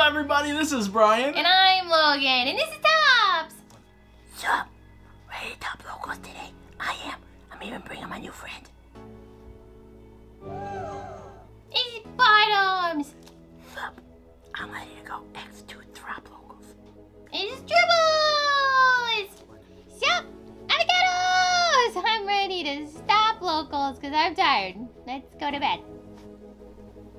everybody, this is Brian. And I'm Logan, and this is Tops. Sup? Ready to top locals today? I am. I'm even bringing my new friend. It's Bottoms. Sup? I'm ready to go X2 drop locals. It's Dribbles. Sup? Avocados. I'm ready to stop locals because I'm tired. Let's go to bed.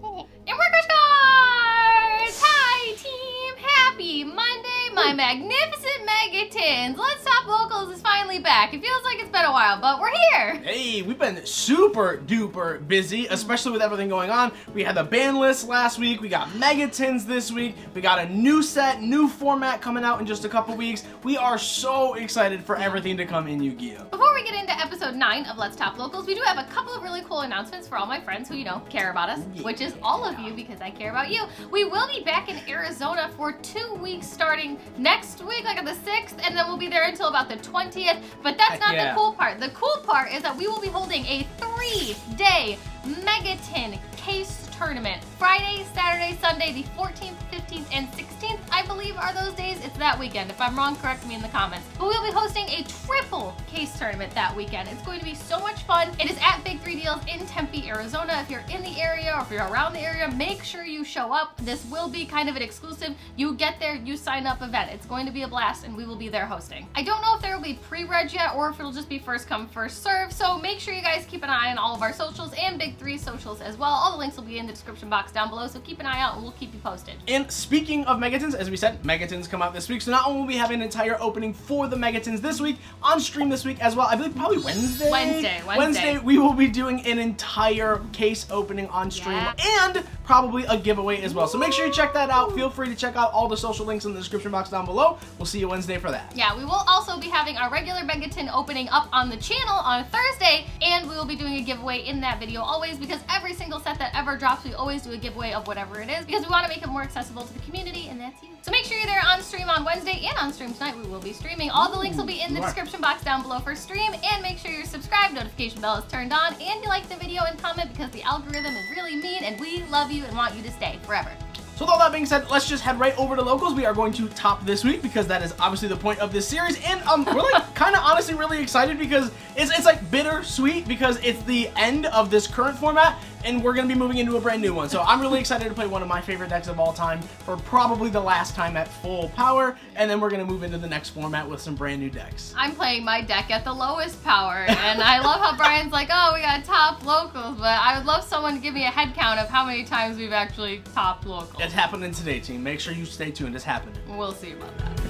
And Workers Cards! Hi, team! Happy Monday, my magnificent Megatons! Let's Stop Locals is finally back. It feels like it's been a while, but we're here! Hey, we've been super duper busy, especially with everything going on. We had the ban list last week, we got Megatons this week, we got a new set, new format coming out in just a couple weeks. We are so excited for everything to come in Yugioh. Before we get into episode 9 of Let's Top Locals, we do have a couple of really cool announcements for all my friends who, care about us, which is all of you because I care about you. We will be back in Arizona for 2 weeks starting next week, like on the 6th, and then we'll be there until about the 20th. But that's not the cool part. The cool part is that we will be holding a 3-day Megaton case tournament. Friday, Saturday, Sunday, the 14th, 15th, and 16th, I believe are those days. It's that weekend. If I'm wrong, correct me in the comments. But we'll be hosting a triple case tournament that weekend. It's going to be so much fun. It is at Big 3 Deals in Tempe, Arizona. If you're in the area or if you're around the area, make sure you show up. This will be kind of an exclusive, you get there, you sign up event. It's going to be a blast and we will be there hosting. I don't know if there will be pre-reg yet or if it'll just be first come, first serve. So make sure you guys keep an eye on all of our socials and Big 3 socials as well. All the links will be in the description box down below, so keep an eye out and we'll keep you posted. And speaking of Megatons, as we said, Megatons come out this week, so not only will we have an entire opening for the Megatons this week, on stream this week as well, I believe probably Wednesday? Wednesday, we will be doing an entire case opening on stream and probably a giveaway as well. So make sure you check that out. Feel free to check out all the social links in the description box down below. We'll see you Wednesday for that. Yeah, we will also be having our regular Megaton opening up on the channel on Thursday, and we will be doing a giveaway in that video always, because every single set that ever drops, we always do a giveaway of whatever it is, because we want to make it more accessible to the community, and that's you. So make sure you're there on stream on Wednesday and on stream tonight. We will be streaming. All the links will be in the description box down below for stream, and make sure you're subscribed, notification bell is turned on, and you like the video and comment, because the algorithm is really mean, and we love you and want you to stay forever. So with all that being said, let's just head right over to locals. We are going to top this week because that is obviously the point of this series, and we're like kind of honestly really excited because it's like bittersweet because it's the end of this current format and we're going to be moving into a brand new one. So I'm really excited to play one of my favorite decks of all time for probably the last time at full power, and then we're going to move into the next format with some brand new decks. I'm playing my deck at the lowest power, and I love how Brian's like, oh, we got top locals, but I would love someone to give me a head count of how many times we've actually topped locals. It's happening today, team. Make sure you stay tuned. It's happening. We'll see about that.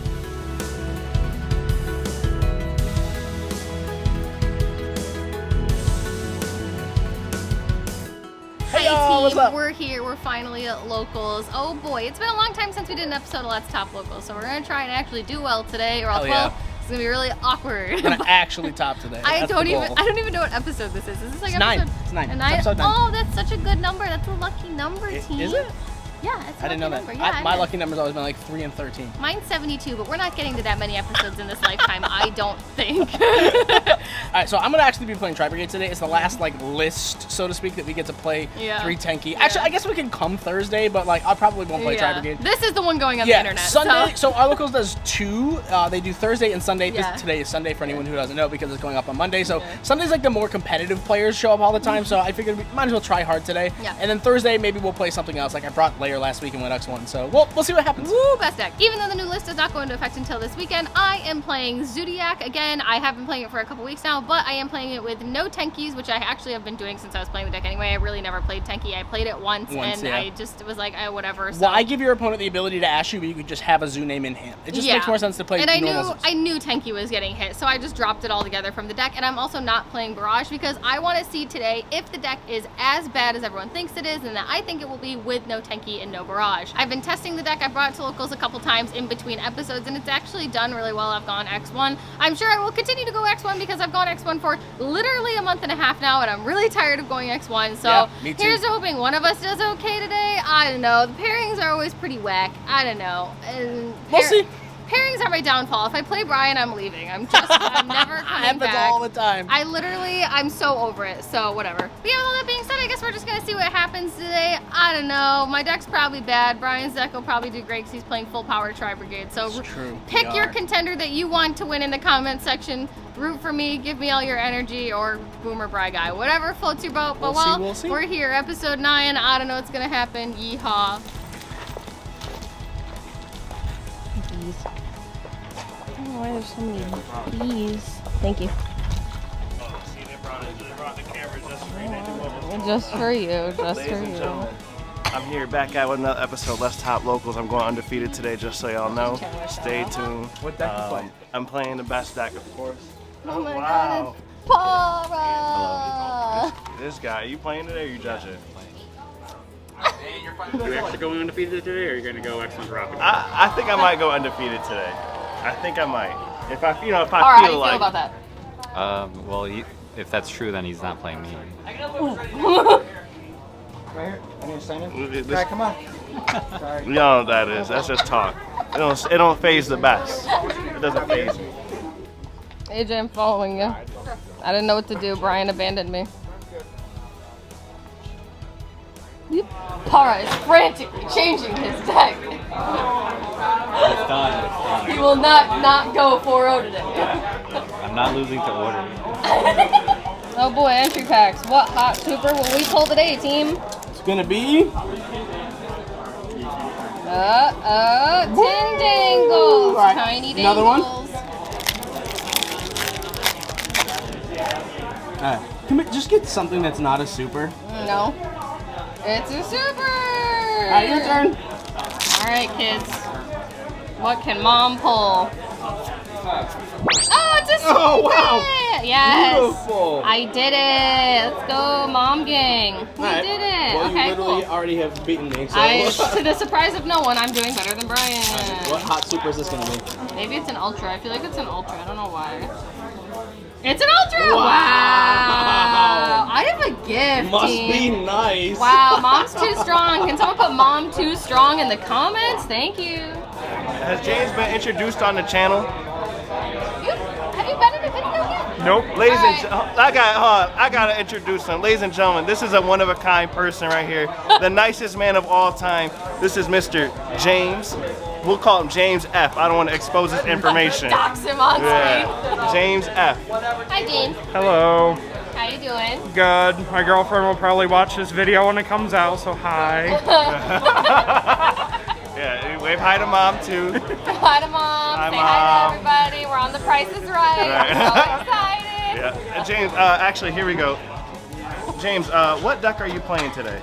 Hey y'all, what's up? We're here. We're finally at locals. Oh boy, it's been a long time since we did an episode of Let's Top Locals, so we're gonna try and actually do well today, or else, it's gonna be really awkward. We're gonna actually top today. I don't even know what episode this is. Is this like it's episode 9? It's 9. And It's episode 9. Oh, that's such a good number. That's a lucky number, team. Is it? Yeah, it's a I didn't know that. number. Yeah, my lucky number's always been like 3 and 13. Mine's 72, but we're not getting to that many episodes in this lifetime, I don't think. Alright, so I'm gonna actually be playing Tri Brigade today. It's the last list, so to speak, that we get to play 3 Tenki. Actually, I guess we can come Thursday, but I probably won't play Tri Brigade. This is the one going on the internet. Sunday. So our locals does 2. They do Thursday and Sunday. Today is Sunday for anyone who doesn't know because it's going up on Monday. So Sunday's like the more competitive players show up all the time. So I figured we might as well try hard today. Yeah. And then Thursday maybe we'll play something else. Like I brought Layer last week and went X1. So we'll see what happens. Woo, best deck. Even though the new list is not going into effect until this weekend, I am playing Zodiac again. I have been playing it for a couple weeks now, but I am playing it with no Tenkis, which I actually have been doing since I was playing the deck anyway. I really never played Tenki. I played it once and I just was like, whatever. So. Well, I give your opponent the ability to ask you, but you could just have a Zoo name in hand. It just makes more sense to play and normal. I knew Tenki was getting hit, so I just dropped it all together from the deck, and I'm also not playing Barrage because I want to see today if the deck is as bad as everyone thinks it is, and that I think it will be with no Tenki and no Barrage. I've been testing the deck. I brought it to locals a couple times in between episodes, and it's actually done really well. I've gone X1. I'm sure I will continue to go X1 because I've gone X1 for literally a month and a half now, and I'm really tired of going X1. So here's hoping one of us does okay today. I don't know. The pairings are always pretty whack. I don't know. We'll see. Pairings are my downfall. If I play Brian, I'm leaving. I'm never coming back. all the time. I'm so over it, so whatever. But yeah, with all that being said, I guess we're just gonna see what happens today. I don't know. My deck's probably bad. Brian's deck will probably do great because he's playing full power Tri-Brigade. So It's true. pick your contender that you want to win in the comment section. Root for me, give me all your energy, or Boomer Bry Guy. Whatever floats your boat. But We'll see. we're here, episode 9. I don't know what's gonna happen. Yeehaw. Bees. I don't know why there's so many bees. Thank you. See, they brought the camera just for you. Just for you, just Ladies for and you. gentlemen, I'm here back at with another episode. Let's Top Locals. I'm going undefeated today, just so y'all know. Stay tuned. What deck you playing? I'm playing the best deck, of course. Oh my wow. God, it's This guy, you playing today or you judging? Are you actually going undefeated today, or are you going to go excellent rapid? I think I might go undefeated today. I think I might. If I All right, feel how do you feel like. about that? Well, if that's true, then he's not playing me. Right here. I need to sign in. This- Alright, come on. Sorry. You know what that is. That's just talk. It don't phase the best. It doesn't phase me. AJ, I'm following you. I didn't know what to do. Brian abandoned me. Para is frantically changing his deck. It's done. He will not go 4-0 today. I'm not losing to order. Oh boy, entry packs. What hot super will we pull today, team? It's gonna be. Tin dangles. Alright, Tiny dangles. another one? Come here, just get something that's not a super. No. It's a super! Alright, your turn. Alright, kids. What can mom pull? Oh, it's a super! Oh, wow. Yes! Beautiful. I did it! Let's go, mom gang. We Alright. did it! Well, okay, you literally cool. already have beaten me, so. To the surprise of no one, I'm doing better than Brian. What hot super is this gonna be? Maybe it's an ultra. I feel like it's an ultra. I don't know why. It's an ultra! Wow. I have a gift, Must team. be nice. Wow, mom's too strong. Can someone put mom too strong in the comments? Thank you. Has James been introduced on the channel? Have you been in a video yet? Nope. Ladies Alright. and I gotta introduce him. Ladies and gentlemen, this is a one of a kind person right here. The nicest man of all time. This is Mr. James. We'll call him James F. I don't want to expose his information. Dox him on screen. Yeah. James F. Hi, James. Hello. How you doing? Good. My girlfriend will probably watch this video when it comes out, so hi. Yeah, wave hi to mom too. Hi to mom. Hi, Say Mom. hi to everybody. We're on The Price is Right. Right. I'm so excited. Yeah. James, actually, here we go. James, what deck are you playing today?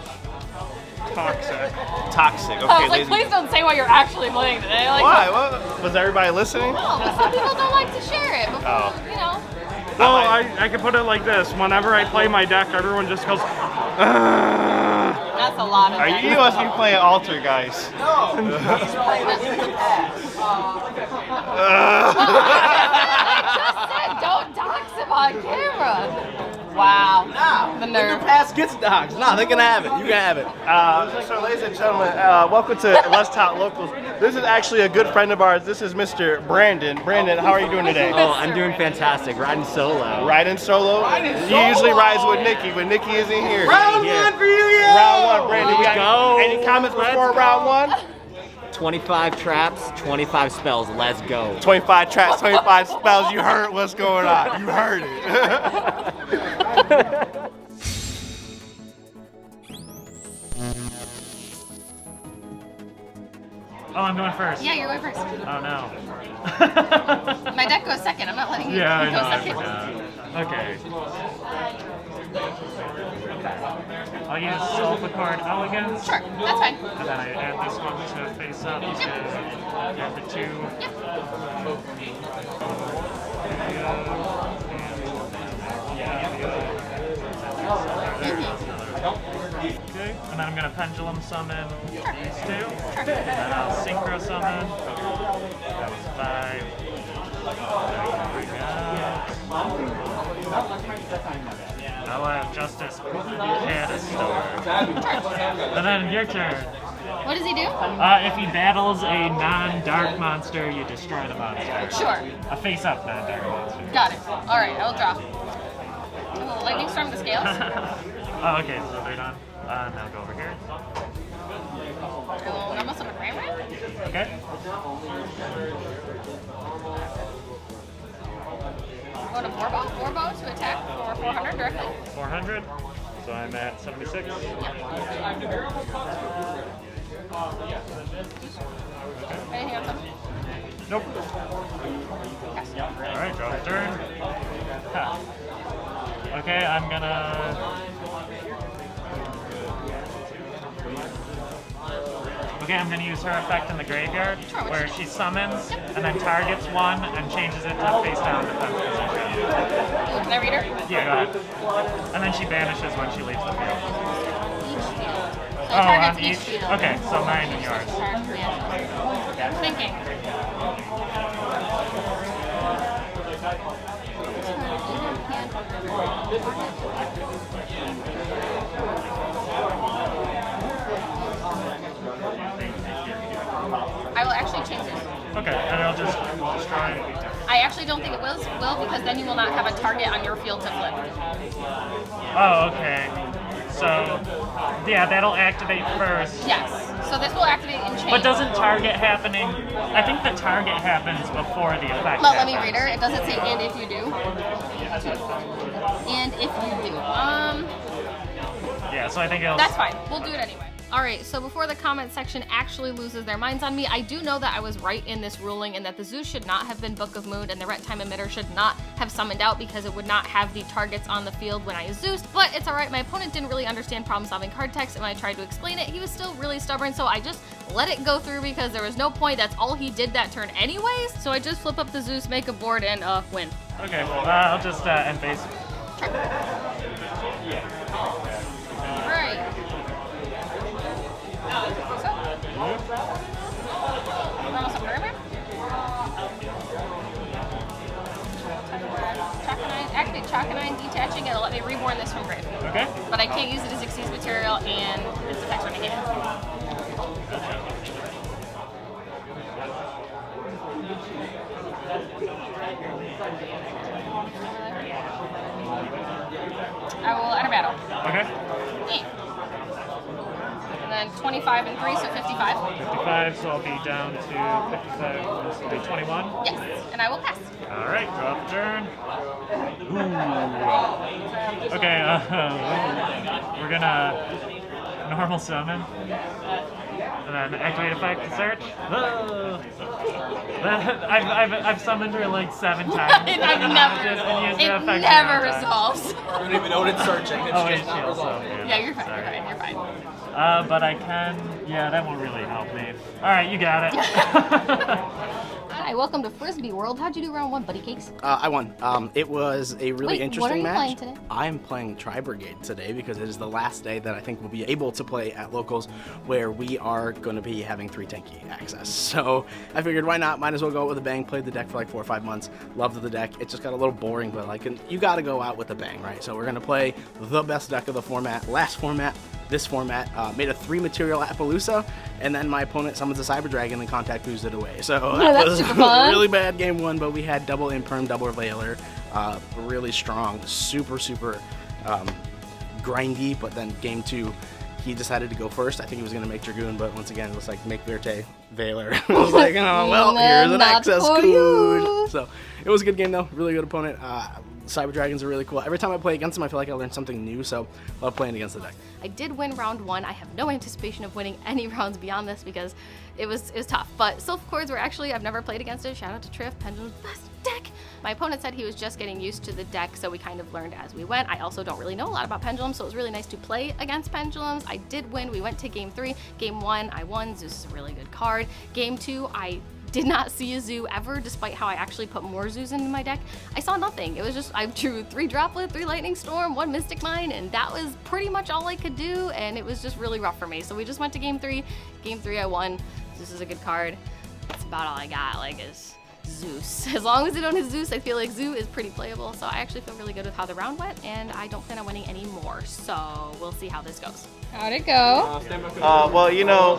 Toxic. Toxic. Okay, I was like, ladies. please don't say what you're actually playing today. Like, Why? What? Was everybody listening? No, but some people don't like to share it before, Oh. you know. Well, I can put it like this. Whenever I play my deck, everyone just goes, That's a lot of Are that. you must be playing Alter, guys. I just said don't dox him on camera. Wow. The Your nerve. pass gets dogs. No, they can have it. You can have it. So, ladies and gentlemen, welcome to Let's Talk Locals. This is actually a good friend of ours. This is Mr. Brandon. Brandon, how are you doing today? Oh, I'm doing fantastic. Riding solo. Riding solo? He usually rides with Nikki, but Nikki isn't here. Round one for you, yeah. Round one, Brandon. We got Go. any comments before round one? 25 traps, 25 spells. Let's go. 25 traps, 25 spells. You heard what's going on. You heard it. oh, I'm going first. Yeah, you're going first. Oh, no. My deck goes second. I'm not letting you Yeah, I go know. I second. forgot. Okay. I'll use Alpha Card Elegance. Sure, that's fine. And then I add this one to face up. So add the 2. Okay, and then I'm going to Pendulum Summon these 2. And then I'll Synchro Summon. That was 5. I'll have Justice Canister. And then your turn. What does he do? If he battles a non-dark monster, you destroy the monster. Sure. A face-up non-dark monster. Got it. All right, I will draw. Oh, lightning storm the scales. Oh, okay, so they're done. Now go over here. I will normal summon Ram Ram. Okay. Go to Warbow to attack for 400 directly. 400. So I'm at 76. Anything else? Nope. Pass. Alright, draw the turn. Ha. Okay, I'm gonna... Okay, I'm gonna use her effect in the graveyard, where she summons, and then targets one, and changes it to face down defense position. Can I read her? Yeah, go ahead. And then she banishes when she leaves the field. Each field. So Oh, targets on each each? field. Okay, so mine and yours. Thinking. I will actually change this. Okay, and it'll just destroy. I actually don't think it will because then you will not have a target on your field to flip. Oh, okay. So, yeah, that'll activate first. Yes. So this will activate in chain. But doesn't target happening... I think the target happens before the effect Let me happens. read her. It doesn't say and if you do. And if you do. Yeah, so I think it'll... That's fine. We'll do it anyway. All right, so before the comment section actually loses their minds on me, I do know that I was right in this ruling and that the Zeus should not have been Book of Moon and the Ret Time Emitter should not have summoned out because it would not have the targets on the field when I Zeused, but it's all right. My opponent didn't really understand problem-solving card text, and when I tried to explain it, he was still really stubborn, so I just let it go through because there was no point. That's all he did that turn anyways, so I just flip up the Zeus, make a board, and win. Okay, I'll just end phase. All right. Activate Chakanine, detaching, it'll let me reborn this from grave. Okay. But I can't use it as Xyz material and its effects are negated. I will enter battle. Okay. And then 25 and 3, so 55. 55, so I'll be down to 55, this will be 21. Yes, and I will pass. Alright, draw the turn. Ooh. Okay, we're gonna normal summon. And then activate effect to search. Oh. I've summoned her like 7 times. It never resolves. I don't even know what it's searching. It's Oh, just it's not shield, so, resolved. Yeah, you're fine, Sorry. you're fine. But I can, yeah, that won't really help me. Alright, you got it. Hi, welcome to Frisbee World. How'd you do round 1, buddy cakes? I won. It was a really Wait, interesting what are you match. playing today? I'm playing Tri-Brigade today because it is the last day that I think we'll be able to play at locals where we are going to be having 3 tanky access. So I figured why not? Might as well go out with a bang. Played the deck for like 4 or 5 months. Loved the deck. It just got a little boring, but like you got to go out with a bang, right? So we're going to play the best deck of the format. Last format. This format made a 3 material Appaloosa, and then my opponent summons a Cyber Dragon and contact moves it away. So that that's was super fun. really bad game 1, but we had double Imperm, double Veiler, really strong, super grindy. But then game 2, he decided to go first. I think he was gonna make Dragoon, but once again it was like make Verte Veiler. I was like, oh well, here's an Not access for code. you. So it was a good game though, really good opponent. Cyber Dragons are really cool. Every time I play against them, I feel like I learn something new, so I love playing against the deck. I did win round 1. I have no anticipation of winning any rounds beyond this because it was tough. But Sylph Chords were actually, I've never played against it. Shout out to Triff, Pendulum's best deck. My opponent said he was just getting used to the deck, so we kind of learned as we went. I also don't really know a lot about Pendulums, so it was really nice to play against Pendulums. I did win. We went to game 3. Game 1, I won. Zeus is a really good card. Game 2, I did not see a zoo ever, despite how I actually put more zoos into my deck. I saw nothing. It was just, I drew 3 Droplet, 3 Lightning Storm, 1 Mystic Mine, and that was pretty much all I could do, and it was just really rough for me. So we just went to game 3. Game 3, I won. This is a good card. That's about all I got. Like, it's Zeus. As long as they don't hit Zeus, I feel like Zoo is pretty playable. So I actually feel really good with how the round went, and I don't plan on winning any more. So we'll see how this goes. How'd it go? Well, you know,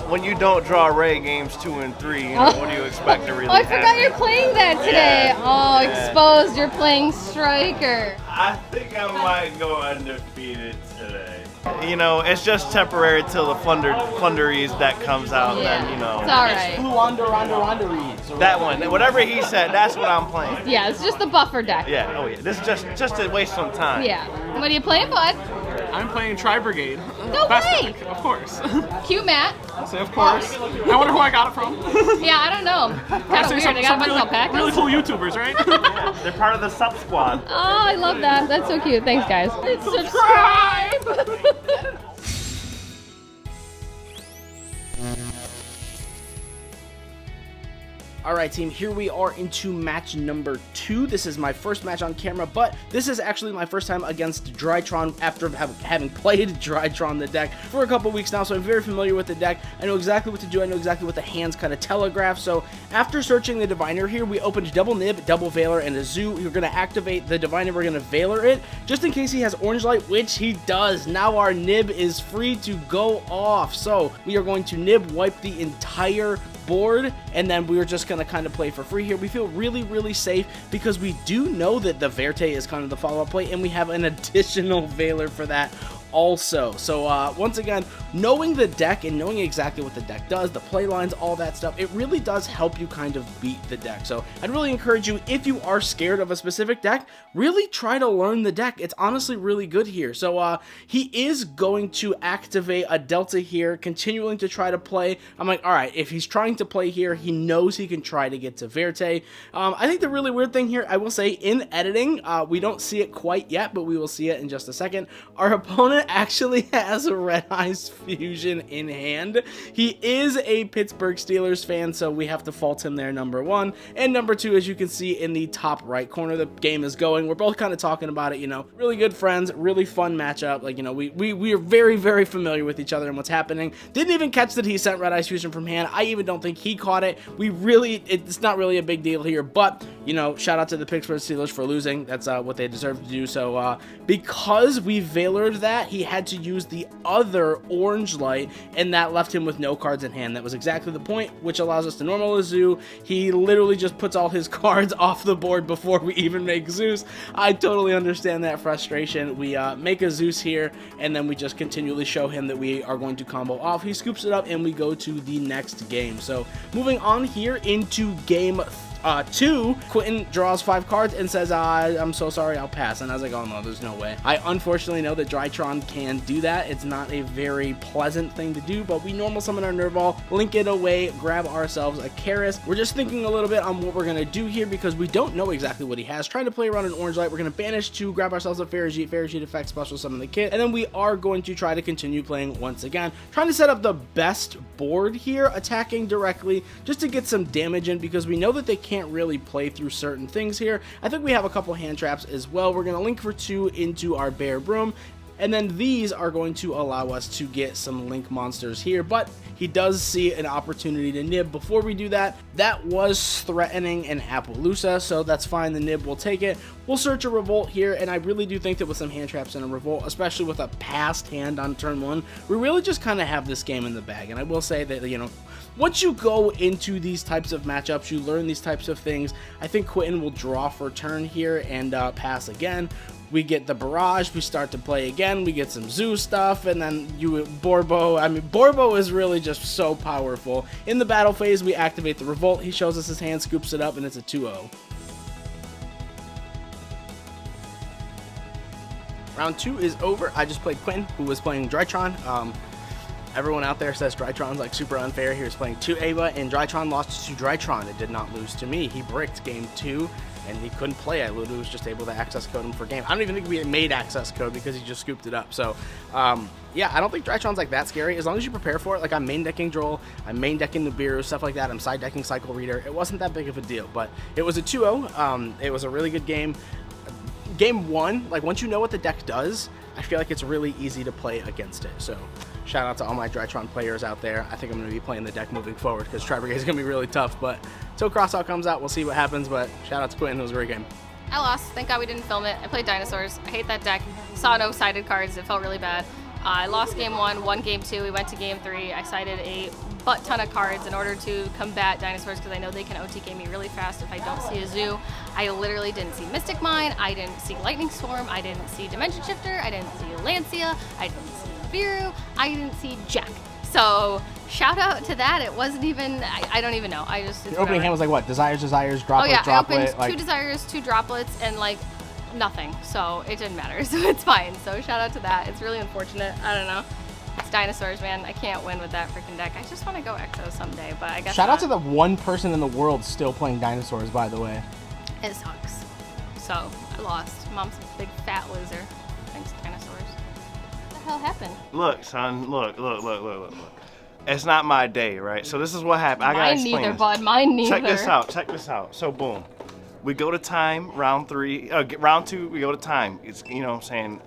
when you don't draw Ray games 2 and 3, you know, what do you expect to really Oh, I forgot happen? you're playing that today. Oh, exposed. You're playing Striker. I think I might go undefeated today. You know, it's just temporary till the Flunderies that comes out, Yeah. then, you know. It's all right. Ronda Reed. So That one, whatever he said, that's what I'm playing. Yeah, it's just the buffer deck. Yeah, oh yeah, this is just to waste some time. Yeah. What are you playing, bud? I'm playing Tri Brigade. No Best way! deck, of course. Cute Matt. So of course. I wonder who I got it from. Yeah, I don't know. Kind of weird. I got a bunch of alpacas. really cool YouTubers, right? They're part of the sub squad. Oh, I love that. That's so cute. Thanks, guys. Subscribe! All right, team, here we are into match number 2. This is my first match on camera, but this is actually my first time against Drytron after having played Drytron the deck for a couple weeks now, so I'm very familiar with the deck. I know exactly what to do. I know exactly what the hands kind of telegraph. So after searching the Diviner here, we opened double Nib, double Veiler, and a Zoo. We're going to activate the Diviner. We're going to Veiler it, just in case he has Orange Light, which he does. Now our Nib is free to go off. So we are going to Nib wipe the entire board, and then we're just going to kind of play for free here. We feel really, really safe because we do know that the Verte is kind of the follow-up play, and we have an additional Veiler for that also. So once again, knowing the deck and knowing exactly what the deck does, the play lines, all that stuff, it really does help you kind of beat the deck. So I'd really encourage you, if you are scared of a specific deck, really try to learn the deck. It's honestly really good here. So he is going to activate a Delta here, continuing to try to play. I'm like, all right, if he's trying to play here, he knows he can try to get to Verte. I think the really weird thing here, I will say, in editing, we don't see it quite yet, but we will see it in just a second. Our opponent actually has a Red Eyes Fusion in hand. He is a Pittsburgh Steelers fan, so we have to fault him there, number 1. And number 2, as you can see in the top right corner, the game is going. We're both kind of talking about it, you know, really good friends, really fun matchup. Like, you know, we are very, very familiar with each other and what's happening. Didn't even catch that he sent Red Eyes Fusion from hand. I even don't think he caught it. It's not really a big deal here, but, you know, shout out to the Pittsburgh Steelers for losing. That's what they deserve to do. So because we Veilered that, he had to use the other Orange Light, and that left him with no cards in hand. That was exactly the point, which allows us to normal a Zoo. He literally just puts all his cards off the board before we even make Zeus. I totally understand that frustration. We make a Zeus here, and then we just continually show him that we are going to combo off. He scoops it up, and we go to the next game. So moving on here into game 2, Quentin draws 5 cards and says, I'm so sorry, I'll pass. And I was like, oh no, there's no way. I unfortunately know that Drytron can do that. It's not a very pleasant thing to do, but we normal summon our Nervall, link it away, grab ourselves a Karis. We're just thinking a little bit on what we're going to do here because we don't know exactly what he has. Trying to play around an Orange Light, we're going to banish to grab ourselves a Ferrojeet effect, special summon the kit, and then we are going to try to continue playing once again. Trying to set up the best board here, attacking directly just to get some damage in because we know that they can't really play through certain things here. I think we have a couple hand traps as well. We're going to link for 2 into our Bear Broom, and then these are going to allow us to get some link monsters here, but he does see an opportunity to Nib. Before we do that, that was threatening an Appaloosa, so that's fine. The Nib will take it. We'll search a Revolt here, and I really do think that with some hand traps and a Revolt, especially with a passed hand on turn 1, we really just kind of have this game in the bag. And I will say that, you know, once you go into these types of matchups, you learn these types of things. I think Quentin will draw for turn here and pass again. We get the Barrage, we start to play again, we get some Zoo stuff, and then Borbo. I mean, Borbo is really just so powerful. In the battle phase, we activate the Revolt. He shows us his hand, scoops it up, and it's a 2-0. Round 2 is over. I just played Quentin, who was playing Drytron. Everyone out there says Drytron's like super unfair. He was playing 2 Ava, and Drytron lost to Drytron. It did not lose to me. He bricked game 2, and he couldn't play. I literally was just able to access code him for game. I don't even think we made access code because he just scooped it up. So, yeah, I don't think Drytron's like that scary. As long as you prepare for it, like I'm main decking Droll, I'm main decking Nibiru, stuff like that. I'm side decking Cycle Reader. It wasn't that big of a deal, but it was a 2-0. It was a really good game. Game 1, like once you know what the deck does, I feel like it's really easy to play against it. So Shout out to all my Drytron players out there. I think I'm going to be playing the deck moving forward because Tri Brigade is going to be really tough. But until Crossout comes out, we'll see what happens. But shout out to Quentin. It was a great game. I lost. Thank God we didn't film it. I played Dinosaurs. I hate that deck. Saw no sided cards. It felt really bad. I lost game 1, won game 2. We went to game 3. I sided a butt ton of cards in order to combat Dinosaurs because I know they can OTK me really fast if I don't see a zoo. I literally didn't see Mystic Mine. I didn't see Lightning Storm. I didn't see Dimension Shifter. I didn't see Lancia. I didn't see Viru. I didn't see Jack. So shout out to that. It wasn't even, I don't even know. I just, The opening hand was like what? Desires, Droplet, oh yeah, Droplet. I opened 2 Desires, 2 Droplets, and like nothing. So it didn't matter. So it's fine. So shout out to that. It's really unfortunate. I don't know. It's Dinosaurs, man. I can't win with that freaking deck. I just want to go Exo someday, but I guess Shout out to the one person in the world still playing Dinosaurs, by the way. It sucks. So I lost. Mom's a big fat loser. Thanks, Dinosaurs. What the hell happened? Look, son, look. It's not my day, right? So this is what happened. I gotta explain neither, this. bud. Mine neither. Check this out. So boom, we go to time, round 3, round 2, we go to time. It's, you know what I'm saying?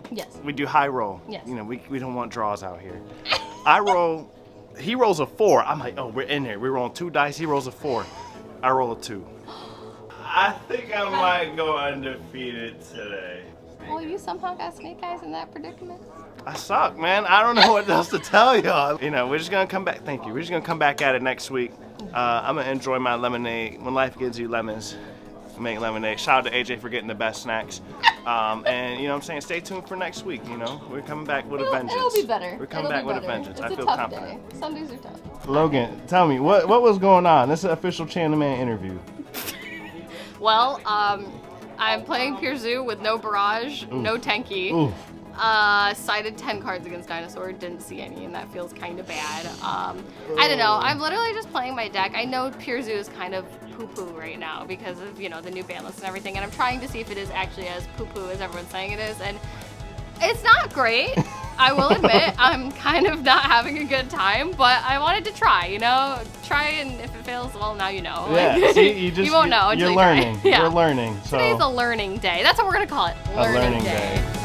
Yes. We do high roll. Yes. You know, we don't want draws out here. I roll, he rolls a 4. I'm like, oh, we're in here. We're rolling 2 dice, he rolls a 4. I roll a 2. I think I might go undefeated today. Well, you somehow got Snake Eyes in that predicament. I suck, man. I don't know what else to tell y'all. You know, we're just gonna come back. Thank you. We're just gonna come back at it next week. I'm gonna enjoy my lemonade. When life gives you lemons, make lemonade. Shout out to AJ for getting the best snacks. And you know what I'm saying? Stay tuned for next week. You know, we're coming back with a vengeance. It'll be better. We're coming back with a vengeance. I feel confident. Day. Sundays are tough. Logan, tell me what was going on? This is an official Chan the Man interview. Well, I'm playing Pure Zoo with no Barrage, no Tenki. Ooh. Sided 10 cards against Dinosaur, didn't see any, and that feels kind of bad. I don't know, I'm literally just playing my deck. I know Pure Zoo is kind of poo-poo right now because of, you know, the new ban list and everything, and I'm trying to see if it is actually as poo-poo as everyone's saying it is, and it's not great. I will admit, I'm kind of not having a good time, but I wanted to try, you know? Try, and if it fails, well, now you know. Yeah, like, see, you won't know until you're you learning. try. Yeah. You're learning. So Today's a learning day. That's what we're going to call it. Learning day.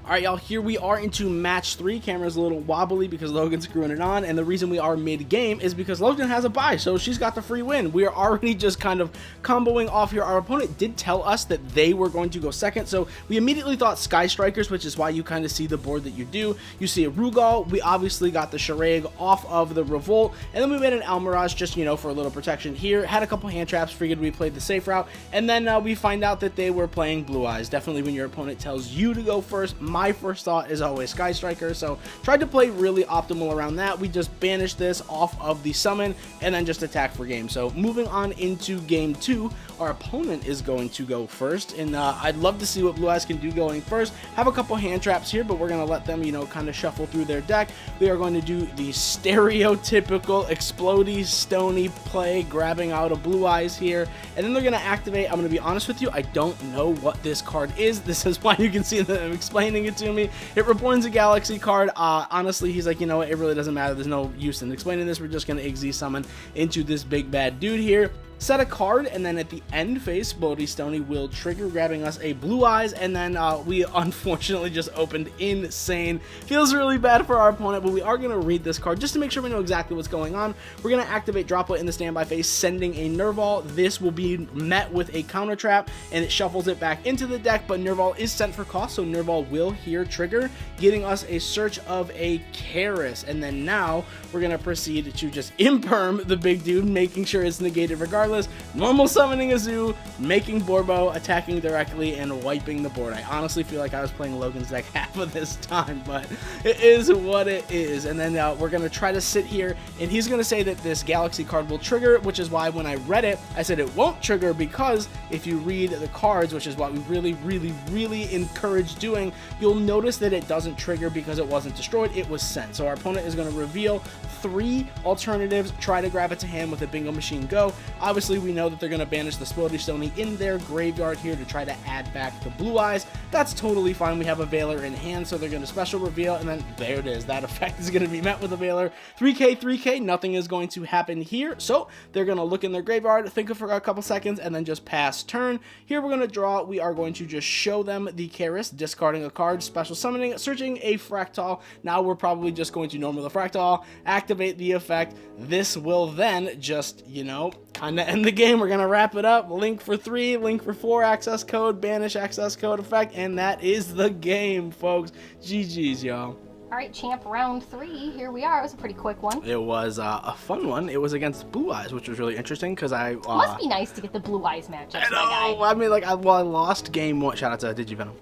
All right, y'all, here we are into match 3. Camera's a little wobbly because Logan's screwing it on, and the reason we are mid-game is because Logan has a bye, so she's got the free win. We are already just kind of comboing off here. Our opponent did tell us that they were going to go second, so we immediately thought Sky Strikers, which is why you kind of see the board that you do. You see a Rugal. We obviously got the Charade off of the Revolt, and then we made an Almirage just, you know, for a little protection here. Had a couple hand traps, figured we played the safe route, and then we find out that they were playing Blue Eyes. Definitely when your opponent tells you to go first, my first thought is always Sky Striker, so tried to play really optimal around that. We just banished this off of the summon and then just attack for game. So moving on into game 2, our opponent is going to go first, and I'd love to see what Blue Eyes can do going first. Have a couple hand traps here, but we're going to let them, you know, kind of shuffle through their deck. We are going to do the stereotypical explodey stony play, grabbing out a Blue Eyes here, and then they're going to activate. I'm going to be honest with you, I don't know what this card is. This is why you can see them explaining it to me. It reborns a Galaxy card. Honestly, he's like, you know what, it really doesn't matter. There's no use in explaining this. We're just going to Xyz summon into this big bad dude here. Set a card, and then at the end phase, Explodey Stony will trigger, grabbing us a Blue Eyes, and then we unfortunately just opened insane. Feels really bad for our opponent, but we are going to read this card just to make sure we know exactly what's going on. We're going to activate Droplet in the standby phase, sending a Nerval. This will be met with a counter trap, and it shuffles it back into the deck, but Nerval is sent for cost, so Nerval will here trigger, getting us a search of a Karis, and then now we're going to proceed to just imperm the big dude, making sure it's negated regardless. Normal summoning a zoo, making Borbo, attacking directly, and wiping the board. I honestly feel like I was playing Logan's deck half of this time, but it is what it is. And then we're going to try to sit here, and he's going to say that this Galaxy card will trigger, which is why when I read it, I said it won't trigger, because if you read the cards, which is what we really encourage doing, you'll notice that it doesn't trigger because it wasn't destroyed, it was sent. So our opponent is going to reveal 3 alternatives, try to grab it to hand with a Bingo Machine Go. Obviously, Obviously, we know that they're going to banish the Splody Stony in their graveyard here to try to add back the Blue Eyes. That's totally fine. We have a Veiler in hand, so they're going to special reveal, and then there it is. That effect is going to be met with a Veiler. 3k, 3k, nothing is going to happen here. So they're going to look in their graveyard, think for a couple seconds, and then just pass turn. Here we're going to draw. We are going to just show them the Karis, discarding a card, special summoning, searching a Fractal. Now we're probably just going to normal the Fractal, activate the effect. This will then just, you know, kind of end the game. We're going to wrap it up. Link for 3, link for 4, access code, banish access code effect, and that is the game, folks. GG's, y'all. All right, champ, round 3. Here we are. It was a pretty quick one. It was a fun one. It was against Blue Eyes, which was really interesting because I... Must be nice to get the Blue Eyes matchup. I know. I mean, like, I lost game 1. Shout out to Digivenom.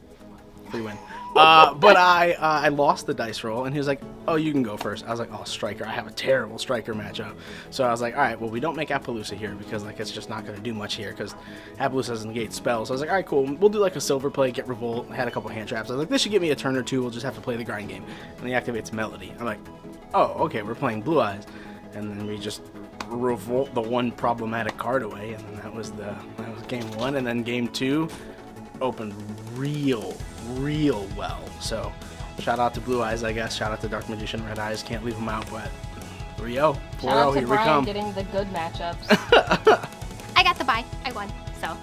Free win. But I lost the dice roll, and he was like, oh, you can go first. I was like, oh, Striker. I have a terrible Striker matchup. So I was like, all right, well, we don't make Appaloosa here because, like, it's just not going to do much here because Appaloosa doesn't negate spells. So I was like, all right, cool. We'll do, like, a silver play, get Revolt. I had a couple hand traps. I was like, this should give me a turn or two. We'll just have to play the grind game. And he activates Melody. I'm like, oh, okay, we're playing Blue Eyes. And then we just revolt the one problematic card away, and then that was game 1. And then game 2 opened real well. So shout out to Blue Eyes, I guess. Shout out to Dark Magician, Red Eyes. Can't leave them out, but 3-0, 4-0, here we come. Getting the good matchups. I got the bye. I won. So,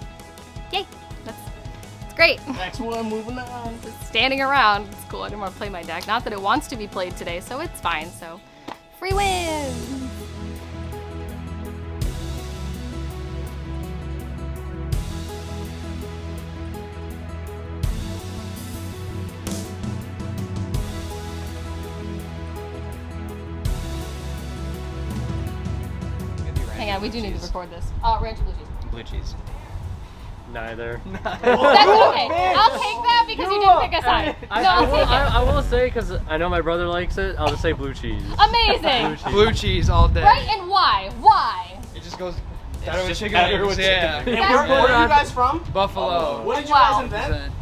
yay. It's great. Next one, moving on. Just standing around. It's cool. I didn't want to play my deck. Not that it wants to be played today, so it's fine. So, free win. Hang on, we do need to record this. Ranch blue cheese. Blue cheese. Neither. That's okay. I'll take that because you didn't pick a side. I will say, because I know my brother likes it, I'll just say blue cheese. Amazing. Blue cheese all day. Right, and why? Why? It just goes Better with chicken better wings. with chicken. And where are you guys from? Buffalo. What did you guys invent?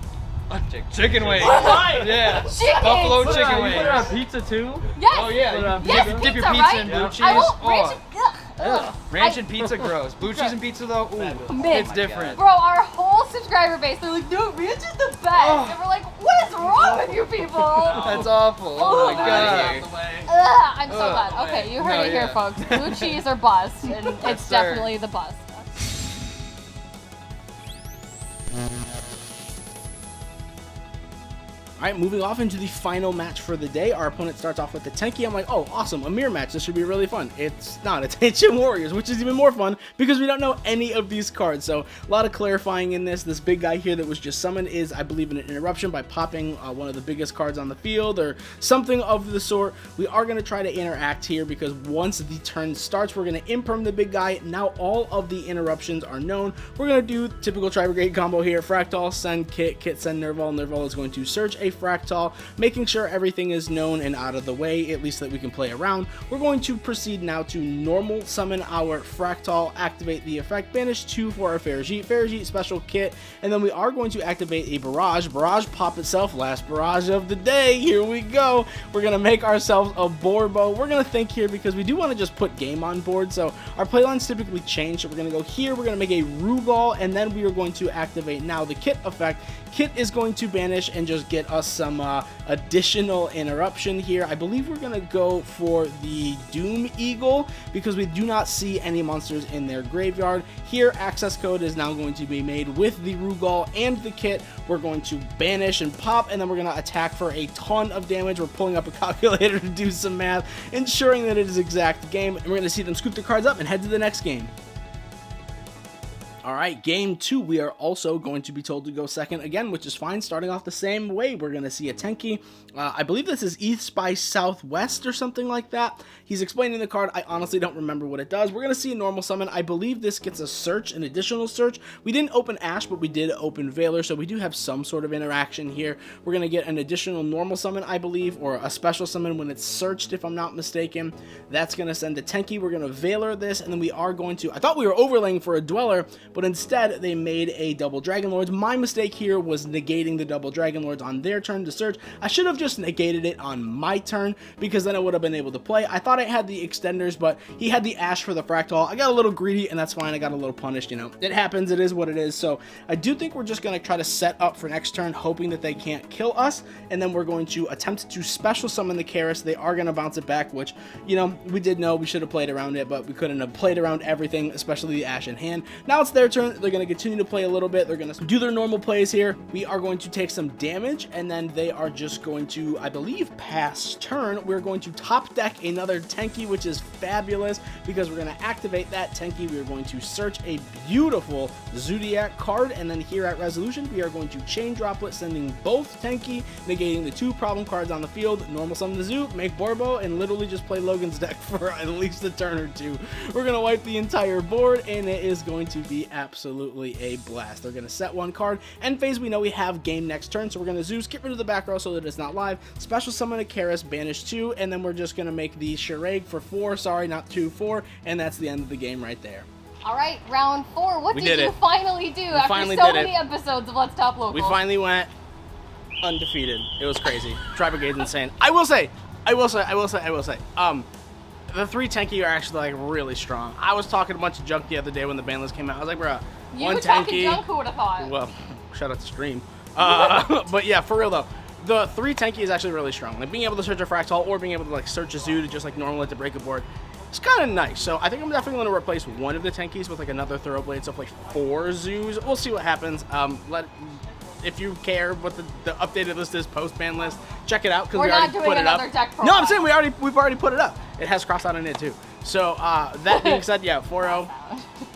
Chicken wings. Right. Yeah. Chicken. Buffalo You chicken put it on wings. pizza too? Yes. Oh yeah. You Yes, dip your pizza, pizza right? in blue cheese. I won't ranch Oh. Ugh. Ranch and pizza gross. Blue cheese and pizza though, ooh, Mix. it's different. Bro, our whole subscriber base, they're like, no, ranch is the best. And we're like, what is wrong with you people? That's awful. Oh my god. Ugh, I'm so glad. Okay, you heard No, it here, yeah. folks. Blue cheese or bust, and it's sir. definitely the bust. All right, moving off into the final match for the day. Our opponent starts off with the Tenki. I'm like, oh, awesome, a mirror match. This should be really fun. It's not. It's Ancient Warriors, which is even more fun because we don't know any of these cards. So a lot of clarifying in this. This big guy here that was just summoned is, I believe, an interruption by popping one of the biggest cards on the field or something of the sort. We are going to try to interact here because once the turn starts, we're going to imperm the big guy. Now all of the interruptions are known. We're going to do typical Tri-Brigade combo here. Fractal, send Kit, Kit send Nerval. Nerval is going to search a Fractal, making sure everything is known and out of the way, at least that we can play around. We're going to proceed now to normal summon our Fractal, activate the effect, banish 2 for our Farajit special Kit, and then we are going to activate a Barrage pop itself, last Barrage of the day. Here we go. We're going to make ourselves a Borbo. We're going to think here because we do want to just put game on board, so our playlines typically change. So we're going to go here, we're going to make a Rugal, and then we are going to activate now the Kit effect. Kit is going to banish and just get us some additional interruption here. I believe we're going to go for the Doom Eagle because we do not see any monsters in their graveyard. Here, access code is now going to be made with the Rugal and the Kit. We're going to banish and pop, and then we're going to attack for a ton of damage. We're pulling up a calculator to do some math, ensuring that it is exact game, and we're going to see them scoop the cards up and head to the next game. All right, game 2, we are also going to be told to go second again, which is fine. Starting off the same way, we're going to see a Tenki. I believe this is East by Southwest or something like that. He's explaining the card. I honestly don't remember what it does. We're going to see a normal summon. I believe this gets a search, an additional search. We didn't open Ash, but we did open Veiler, so we do have some sort of interaction here. We're going to get an additional normal summon, I believe, or a special summon when it's searched, if I'm not mistaken. That's going to send a Tenki. We're going to Veiler this, and then we are going to... I thought we were overlaying for a Dweller, but instead they made a double Dragon Lords. My mistake here was negating the double Dragon Lords on their turn to search. I should have just negated it on my turn, because then I would have been able to play. I thought I had the extenders, but he had the Ash for the Fractal. I got a little greedy, and that's fine. I got a little punished, you know. It happens. It is what it is. So I do think we're just going to try to set up for next turn, hoping that they can't kill us, and then we're going to attempt to special summon the Karis. They are going to bounce it back, which, you know, we did know we should have played around it, but we couldn't have played around everything, especially the Ash in hand. Now it's their turn. They're going to continue to play a little bit. They're going to do their normal plays here. We are going to take some damage, and then they are just going to, I believe, pass turn. We're going to top deck another Tenki, which is fabulous, because we're going to activate that Tenki. We are going to search a beautiful Zodiac card, and then here at Resolution, we are going to chain droplet, sending both Tenki, negating the 2 problem cards on the field, normal summon the Zoo, make Borbo, and literally just play Logan's deck for at least a turn or 2. We're going to wipe the entire board, and it is going to be absolutely a blast. They're going to set 1 card. End phase, we know we have game next turn, so we're going to Zeus, get rid of the back row so that it's not live, special summon a Karis, banish 2, and then we're just going to make the Charade for 4, sorry, not 2, 4, and that's the end of the game right there. All right, round 4. What We did did you it. finally do after finally so did many it. episodes of Let's Top Locals? We finally went undefeated. It was crazy. Tri-Brigade's insane. I will say, the 3 Tenki are actually like really strong. I was talking a bunch of junk the other day when the ban list came out. I was like, bro, You 1 were talking Tenki. junk, who would have thought? Well, shout out to Stream. But yeah, for real though, the 3 Tenki is actually really strong. Like being able to search a Fractal or being able to like search a Zoo to just like normal it to break a board. It's kind of nice. So I think I'm definitely going to replace one of the Tenkis with like another Thoroughblade, so like 4 Zoos. We'll see what happens. If you care what the updated list is, post-ban list, check it out, because we already put it up. Deck No, I'm saying we've already put it up. It has cross out in it too. So that being said, yeah, 4-0.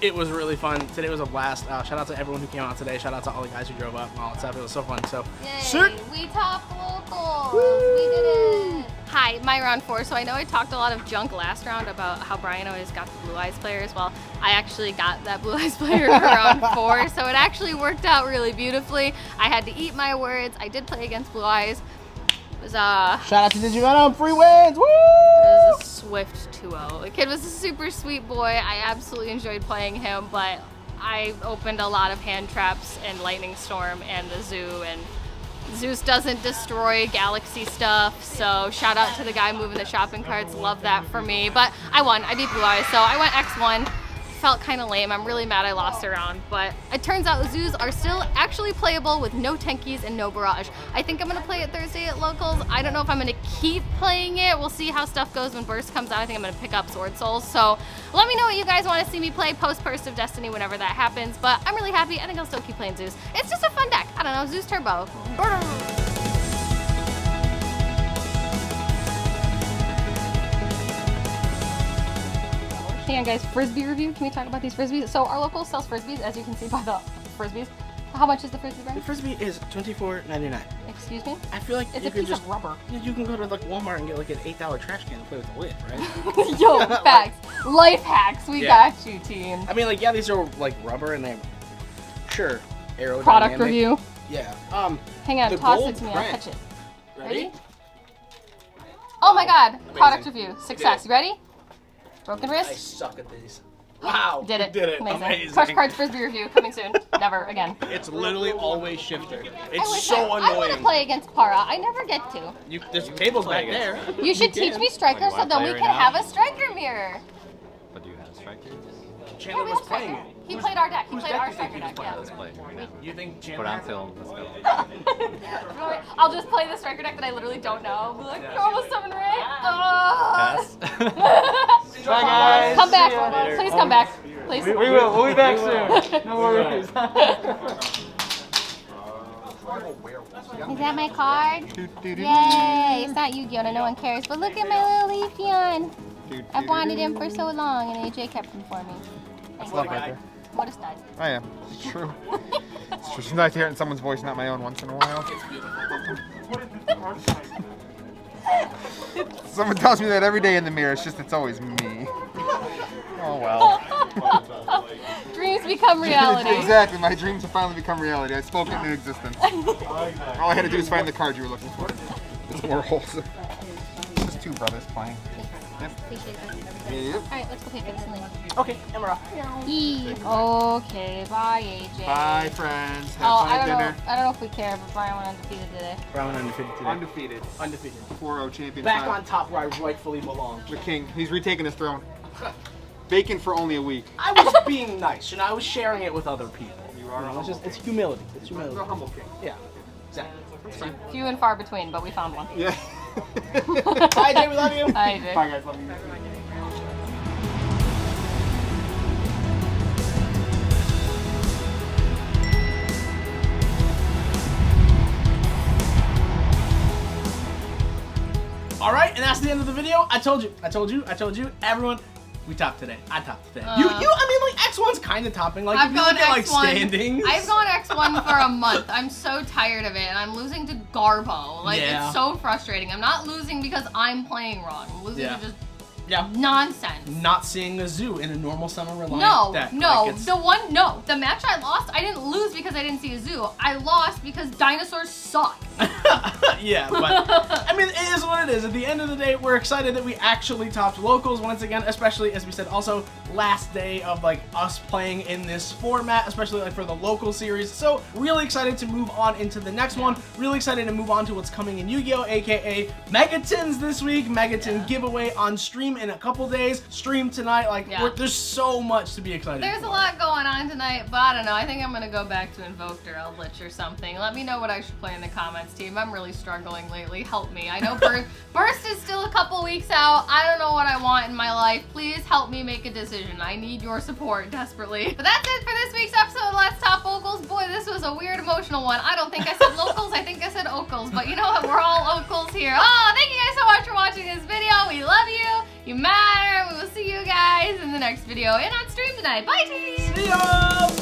It was really fun. Today was a blast. Shout out to everyone who came out today. Shout out to all the guys who drove up and all that stuff. It was so fun. So Yay, we topped locals. We did it. Hi, my round 4. So I know I talked a lot of junk last round about how Brian always got the Blue Eyes players. Well, I actually got that Blue Eyes player for round 4, so it actually worked out really beautifully. I had to eat my words. I did play against Blue Eyes. It was shout out to DigiVenom, free wins. Woo! It was a swift 2-0. The kid was a super sweet boy. I absolutely enjoyed playing him, but I opened a lot of hand traps and Lightning Storm and the Zoo, and Zeus doesn't destroy galaxy stuff, so shout out to the guy moving the shopping carts. Love that for me. But I won. I beat Blue Eyes, so I went X1. Felt kind of lame. I'm really mad I lost a round, but it turns out Zoos are still actually playable with no Tenkis and no Barrage. I think I'm going to play it Thursday at Locals. I don't know if I'm going to keep playing it. We'll see how stuff goes when Burst comes out. I think I'm going to pick up Sword Souls. So let me know what you guys want to see me play post Burst of Destiny whenever that happens, but I'm really happy. I think I'll still keep playing Zeus. It's just a fun deck. I don't know, Zeus Turbo. Hang on guys, Frisbee review. Can we talk about these Frisbees? So our local sells Frisbees, as you can see by the Frisbees. How much is the Frisbee, Brian? The Frisbee is $24.99. Excuse me? I feel like It's you a could piece just of rubber. You can go to like Walmart and get like an $8 trash can and play with the lid, right? Yo, facts. Life hacks. We got you, team. I mean, like, yeah, these are like rubber and they, sure, aerodynamic. Product review. Yeah. Hang on, the toss gold it to me. I'll brand. touch it. Ready? Oh my god. Product review. Success. You ready? Broken I wrist? suck at these. Wow. Did it. Did it. Amazing. Crush Cards Frisbee review coming soon. Never again. It's literally always shifter. I It's wish so I want to annoying. play against Para. I never get to. There's tables back there. You should teach me Striker so then we can have a Striker mirror. But do you have strikers? Chandler Yeah, we was have playing Striker. it. He played our deck. He whose played deck our do you think Striker he deck. was Yeah. Let's play right now. You think Put Chandler? on film. Let's go. I'll just play the Striker deck that I literally don't know. Be like, normal summon Ray. Pass. Bye guys. Come back. See ya. Later. Please come back. Please. We will. We'll be back soon. No worries. Is that my card? Yay! It's not Yugioh, no one cares. But look at my little Leafeon. I've wanted him for so long, and AJ kept him for me. Thank Love you. right there. What a stud. I am. It's true. It's true. It's nice to hear it in someone's voice, not my own, once in a while. Someone tells me that every day in the mirror. It's just it's always me. Oh well. Dreams become reality. Exactly. My dreams have finally become reality. I spoke into existence. All I had to do was find the card you were looking for. It's more wholesome. Just 2 brothers playing. Appreciate it. Yep. Alright, let's go pay for this and leave. Okay, and we're off. Okay, bye AJ. Bye, friends. Have Oh, fun at dinner. I don't know if we care, but Brian went undefeated today. Brown undefeated today. Undefeated. Undefeated. 4-0 champion. Back on top where I rightfully belong. The king. He's retaking his throne. Vacant for only a week. I was being nice, I was sharing it with other people. You are a It's humble just, it's king. humility. It's humility. You're a humble king. Yeah, exactly. Few and far between, but we found one. Yeah. Bye, Jay, we love you. Bye, AJ. Bye, guys. Love you. All right, and that's the end of the video. I told you. Everyone, we topped today. I topped today. I mean, like X1's kind of topping. Like, I've if you gone look at like X1. standings. I've gone X1 for a month. I'm so tired of it, and I'm losing to Garbo. Like, Yeah. it's so frustrating. I'm not losing because I'm playing wrong. I'm losing Yeah. to just Yeah. nonsense. Not seeing a zoo in a normal summer reliant No, deck. no, Like, it's- the match I lost, I didn't lose because I didn't see a zoo. I lost because dinosaurs suck. yeah, but I mean, it is what it is. At the end of the day, we're excited that we actually topped locals once again, especially as we said, also last day of like us playing in this format, especially like for the local series. So really excited to move on into the next one. Really excited to move on to what's coming in Yu-Gi-Oh, aka Megatins this week. Megatin giveaway on stream in a couple days. Stream tonight. Like there's so much to be excited. There's for. a lot going on tonight, but I don't know. I think I'm gonna go back to Invoked or Eldritch or something. Let me know what I should play in the comments, team. I'm really struggling lately. Help me. I know Burst is still a couple weeks out. I don't know what I want in my life. Please help me make a decision. I need your support desperately. But that's it for this week's episode of Let's Top Locals. Boy, this was a weird emotional one. I don't think I said locals. I think I said ocals. But you know what? We're all ocals here. Oh, thank you guys so much for watching this video. We love you. You matter. We will see you guys in the next video and on stream tonight. Bye, team. See ya.